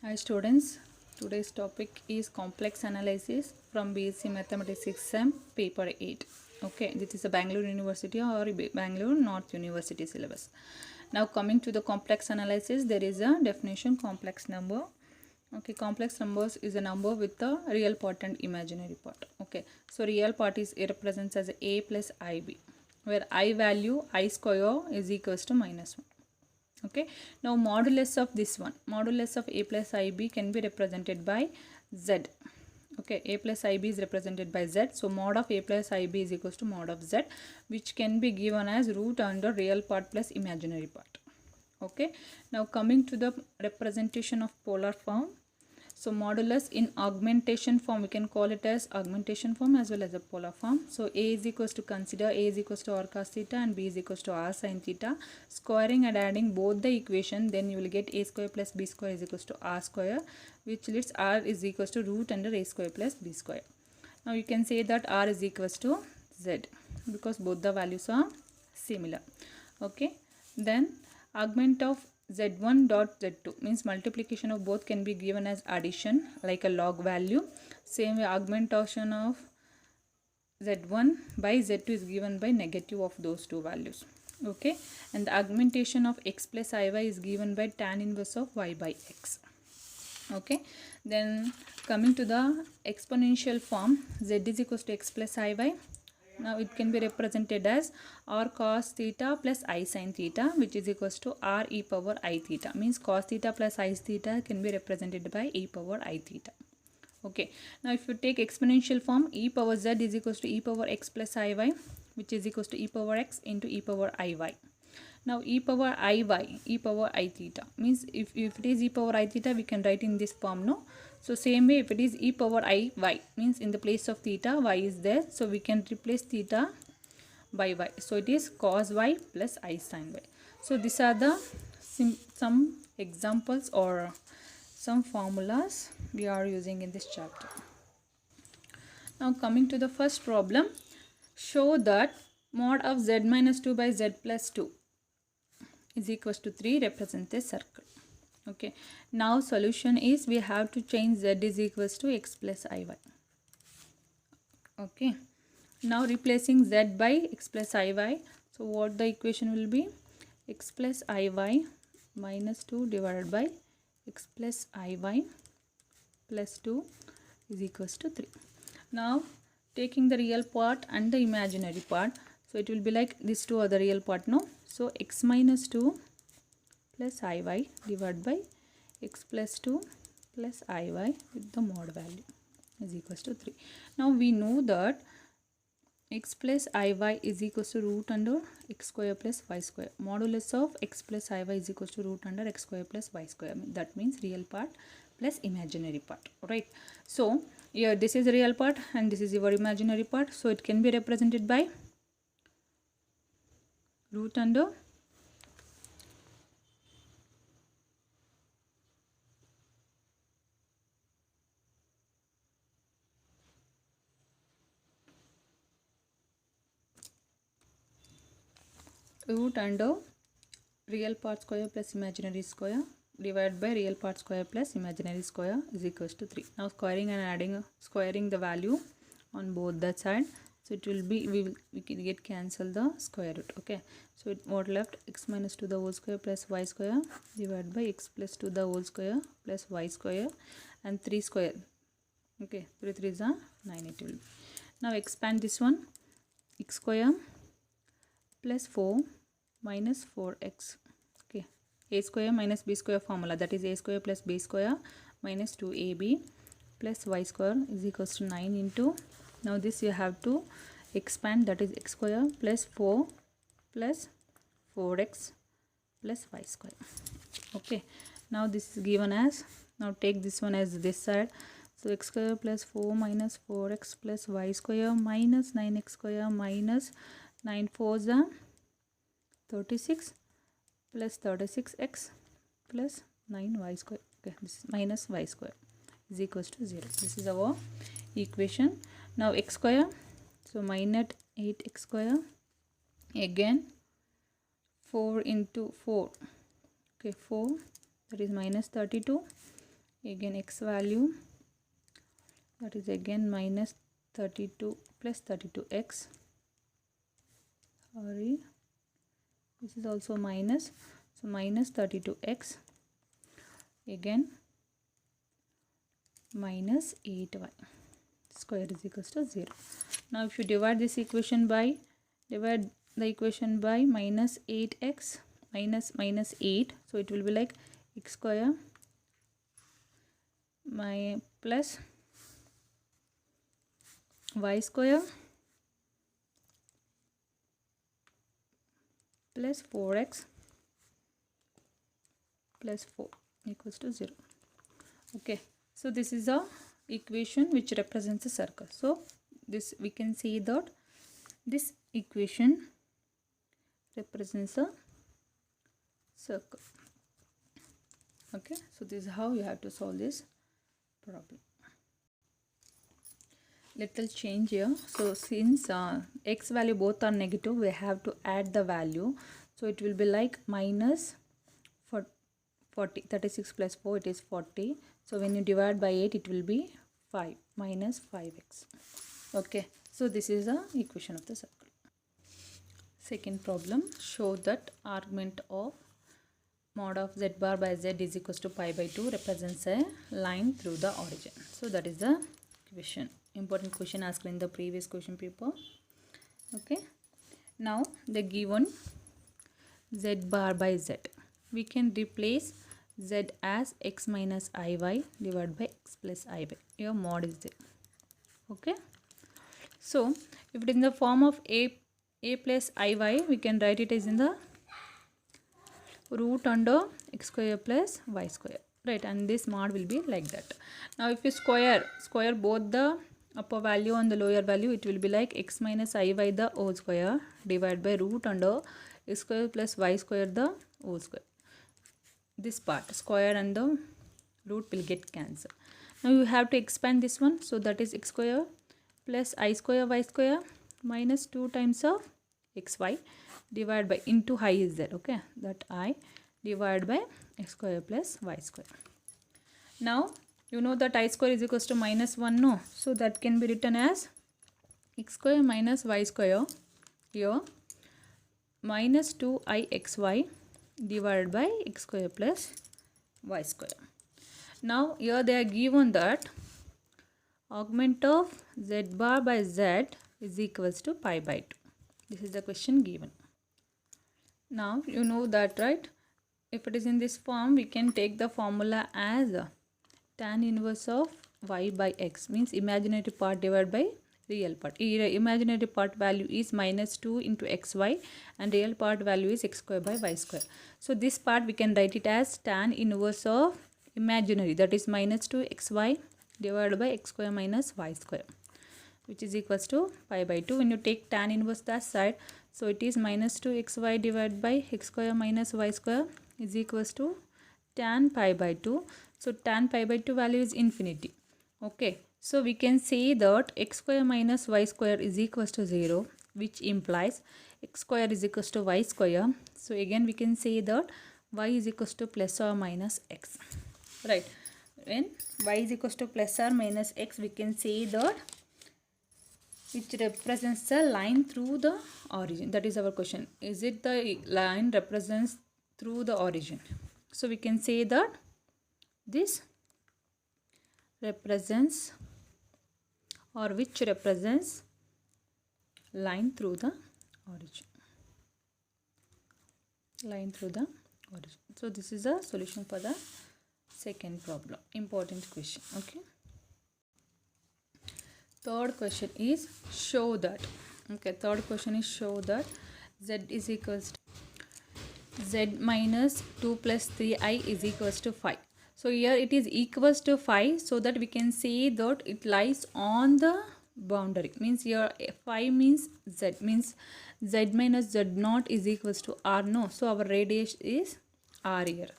Hi students, today's topic is complex analysis from BSc Mathematics exam paper 8. Okay, this is a Bangalore University or Bangalore North University syllabus. Now coming to the complex analysis, there is a definition complex number. Okay, complex numbers is a number with a real part and imaginary part. Okay, so real part is it represents as a plus ib, where I value I square is equals to -1. Okay, now modulus of this one, modulus of a plus ib can be represented by z. Okay, a plus ib is represented by z, so mod of a plus ib is equals to mod of z, which can be given as root under real part plus imaginary part. Okay, now coming to the representation of polar form. So modulus in augmentation form, we can call it as augmentation form as well as a polar form. So a is equals to, consider a is equals to r cos theta and b is equals to r sin theta. Squaring and adding both the equation, then you will get a square plus b square is equals to r square, which leads r is equals to root under a square plus b square. Now you can say that r is equals to z because both the values are similar. Okay, then augment of z1 dot z2 means multiplication of both can be given as addition like a log value. Same way augmentation of z1 by z2 is given by negative of those two values. Okay, and the augmentation of x plus iy is given by tan inverse of y by x. Okay, then coming to the exponential form, z is equals to x plus iy. Now it can be represented as r cos theta plus I sin theta, which is equals to r e power I theta. Means cos theta plus I theta can be represented by e power I theta. Okay, now if you take exponential form, e power z is equals to e power x plus iy, which is equals to e power x into e power iy. Now e power iy, e power I theta means if it is e power I theta, we can write in this form, no? So same way if it is e power I y means in the place of theta y is there, so we can replace theta by y. So it is cos y plus I sin y. So these are the some examples or some formulas we are using in this chapter. Now coming to the first problem, show that mod of z minus 2 by z plus 2 is equals to 3 represents a circle. Okay, now solution is we have to change z is equals to x plus iy. Okay, now replacing z by x plus iy, so what the equation will be, x plus iy minus 2 divided by x plus iy plus 2 is equals to 3. Now taking the real part and the imaginary part, so it will be like these two are the real part, no? So x minus 2 plus iy divided by x plus 2 plus iy with the mod value is equals to 3. Now we know that x plus iy is equals to root under x square plus y square. Modulus of x plus iy is equals to root under x square plus y square. That means real part plus imaginary part, right? So here this is the real part and this is your imaginary part. So it can be represented by root under real part square plus imaginary square divided by real part square plus imaginary square is equals to 3. Now squaring and adding, squaring the value on both the side, so it will be, we can get cancel the square root. Okay, so what left, x minus 2 the whole square plus y square divided by x plus 2 the whole square plus y square and 3 square. Okay, 3 3s are 9 it will be. Now expand this one, x square plus 4 minus 4x. Okay, a square minus b square formula, that is a square plus b square minus 2ab plus y square is equals to 9 into, now this you have to expand, that is x square plus 4 plus 4x plus y square. Okay, now this is given as, now take this one as this side, so x square plus 4 minus 4x plus y square minus 9x square minus 9 4s are 36 plus 36x plus 9y square. Okay, this is minus y square is equals to 0. This is our equation. Now x square, so minus 8x square, again 4 into 4, okay, 4, that is minus 32 again x value, that is again minus 32 plus 32x, sorry, this is also minus, so minus 32x, again minus 8y square is equals to 0. Now if you divide this equation by, divide the equation by minus 8x minus 8, so it will be like x square my plus y square plus 4x plus 4 equals to 0. Okay, so this is a equation which represents a circle. So this we can see that this equation represents a circle. Okay, so this is how you have to solve this problem. Little change here. So since x value both are negative, we have to add the value. So it will be like minus 40, 36 plus 4, it is 40. So when you divide by 8, it will be 5 minus 5x. Okay, so this is the equation of the circle. Second problem, show that argument of mod of z bar by z is equals to pi by 2 represents a line through the origin. So that is the question. Important question asked in the previous question paper. Okay, now the given z bar by z, we can replace z as x minus iy divided by x plus iy. Your mod is there. Okay, so if it is in the form of a plus iy, we can write it as in the root under x square plus y square, right? And this mod will be like that. Now if you square both the upper value and the lower value, it will be like x minus iy the whole square divided by root under x square plus y square the whole square. This part square and the root will get cancelled. Now you have to expand this one, so that is x square plus I square y square minus 2 times of xy divided by into I is there. Okay, that I divided by x square plus y square. Now you know that I square is equals to minus 1, no? So that can be written as x square minus y square here minus 2ixy divided by x square plus y square. Now here they are given that augment of z bar by z is equals to pi by 2. This is the question given. Now you know that, right? If it is in this form, we can take the formula as tan inverse of y by x, means imaginary part divided by real part. Imaginary part value is minus 2 into xy and real part value is x square by y square. So this part we can write it as tan inverse of imaginary, that is minus 2 xy divided by x square minus y square, which is equals to pi by 2. When you take tan inverse that side, so it is minus 2 xy divided by x square minus y square is equals to tan pi by 2. So tan pi by 2 value is infinity. Okay, so we can say that x square minus y square is equals to 0, which implies x square is equals to y square. So again we can say that y is equals to plus or minus x, right? When y is equals to plus or minus x, we can say that which represents the line through the origin. That is our question. Is it the line represents through the origin? So we can say that this represents, or which represents line through the origin. Line through the origin. So this is a solution for the second problem. Important question. Okay. Third question is show that. Okay, third question is show that z is equals to z minus 2 plus 3i is equals to 5. So here it is equals to 5, so that we can say that it lies on the boundary. Means here 5 means z, means z minus z naught is equals to r, no? So our radius is r here.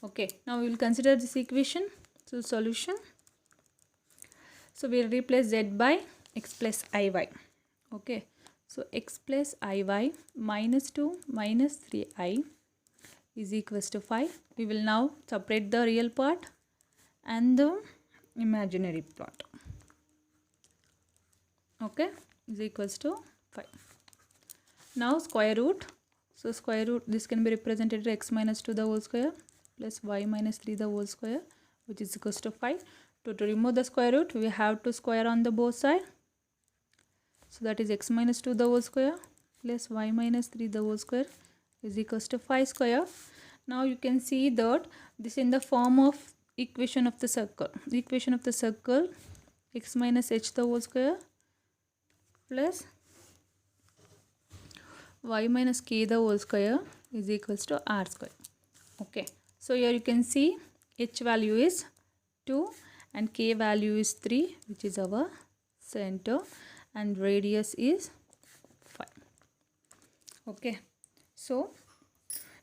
Okay, now we will consider this equation. So solution. So we will replace z by x plus iy. Okay, so x plus iy minus 2 minus 3i is equals to 5. We will now separate the real part and the imaginary part. Okay, is equals to 5. Now square root. So square root, this can be represented as x minus 2 the whole square plus y minus 3 the whole square, which is equals to 5. To remove the square root, we have to square on the both side. So that is x minus 2 the whole square plus y minus 3 the whole square is equals to 5 square. Now you can see that this in the form of equation of the circle. The equation of the circle, x minus h the whole square plus y minus k the whole square is equals to r square. Okay, so here you can see h value is 2 and k value is 3, which is our center, and radius is 5. Okay, so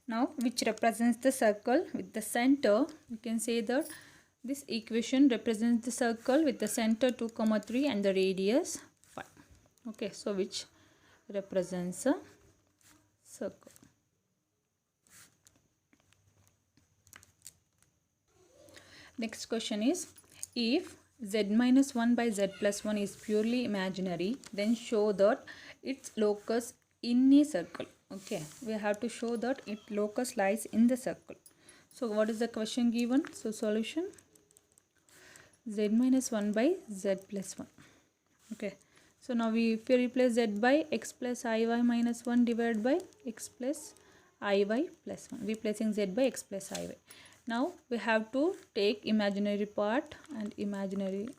now which represents the circle with the center, you can say that this equation represents the circle with the center 2, 3 and the radius 5. Okay, so which represents a circle. Next question is, if z minus 1 by z plus 1 is purely imaginary, then show that its locus in a circle. Okay, we have to show that its locus lies in the circle. So what is the question given? So solution, z minus 1 by z plus 1. Okay, so now if we replace z by x plus iy minus 1 divided by x plus iy plus 1, replacing z by x plus iy. Now we have to take imaginary part and imaginary,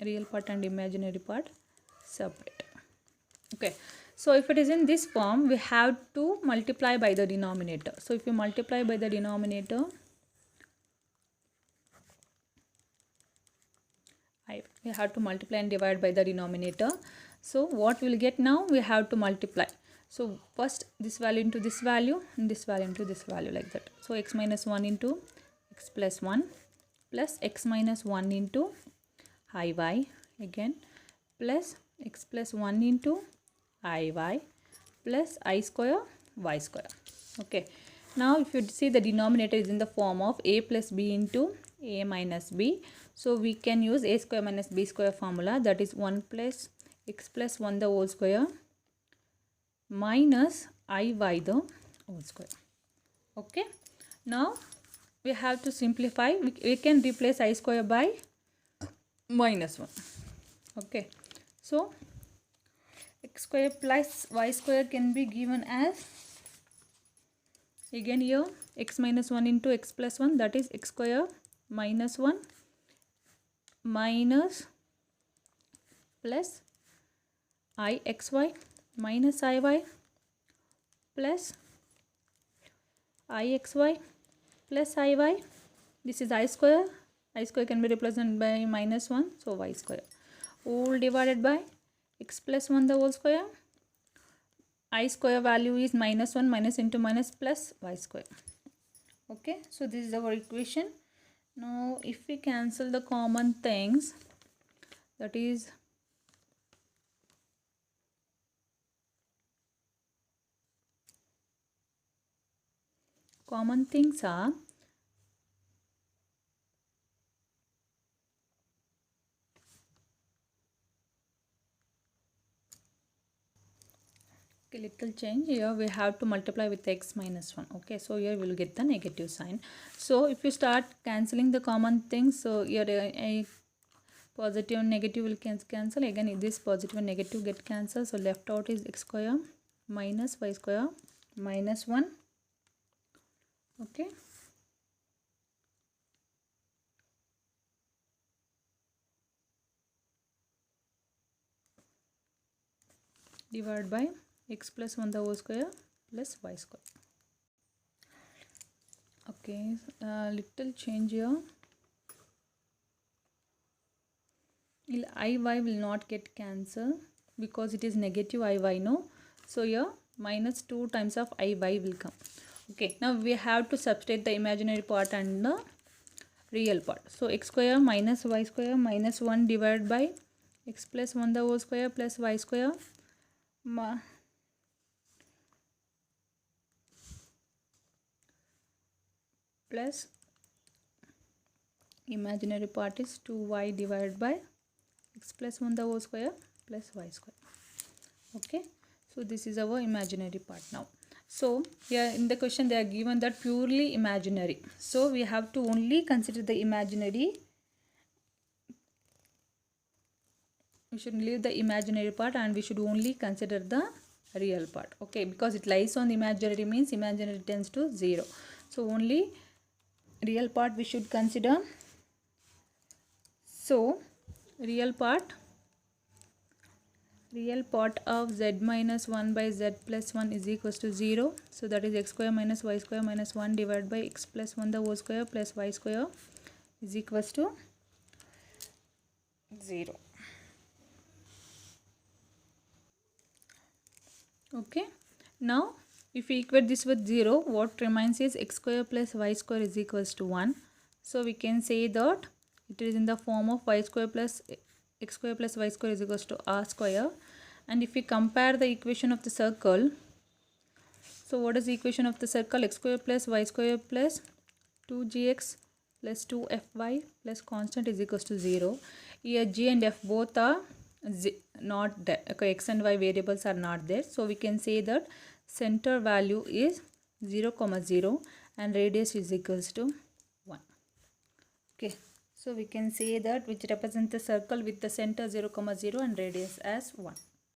real part and imaginary part separate. Okay, so if it is in this form, we have to multiply by the denominator. So if you multiply by the denominator, we have to multiply and divide by the denominator. So what we will get now, we have to multiply. So first this value into this value and this value into this value, like that. So x minus 1 into x plus 1 plus x minus 1 into iy again plus x plus 1 into iy plus I square y square. Okay, now if you see the denominator is in the form of a plus b into a minus b. So we can use a square minus b square formula, that is 1 plus x plus 1 the whole square minus iy the whole square. Okay, now we have to simplify. We can replace I square by minus 1. Okay, so x square plus y square can be given as, again here, x minus 1 into x plus 1, that is x square minus 1 minus plus ixy minus iy plus ixy plus iy. This is I square. I square can be represented by minus 1, so y square, all divided by x plus 1 the whole square. I square value is minus 1, minus into minus plus y square. Okay, so this is our equation. Now if we cancel the common things, that is common things are little change here. We have to multiply with x minus 1. Okay, so here we will get the negative sign. So if you start cancelling the common things, so here a positive and negative will cancel. Again this positive and negative get cancelled, so left out is x square minus y square minus 1. Okay, divided by x plus 1 the whole square plus y square. Okay, little change here. Iy will not get cancelled because it is negative iy, no. So here minus 2 times of iy will come. Okay, now we have to substitute the imaginary part and the real part. So x square minus y square minus 1 divided by x plus 1 the whole square plus y square plus Imaginary part is 2y divided by x plus 1 the whole square plus y square. Okay, so this is our imaginary part now. So here in the question they are given that purely imaginary, so we have to only consider the imaginary. We should leave the imaginary part and we should only consider the real part. Okay, because it lies on the imaginary means imaginary tends to 0, so only real part we should consider. So real part of z minus 1 by z plus 1 is equals to 0. So that is x square minus y square minus 1 divided by x plus 1 the whole square plus y square is equals to 0. Okay, now if we equate this with 0, what remains is x square plus y square is equals to 1. So we can say that it is in the form of y square plus x square plus y square is equals to r square. And if we compare the equation of the circle, so what is the equation of the circle? X square plus y square plus 2gx plus 2fy plus constant is equals to 0. Here g and f both are not there. Okay, x and y variables are not there. So we can say that center value is 0, 0 and radius is equals to 1. Okay, so we can say that which represents the circle with the center 0, 0 and radius as 1.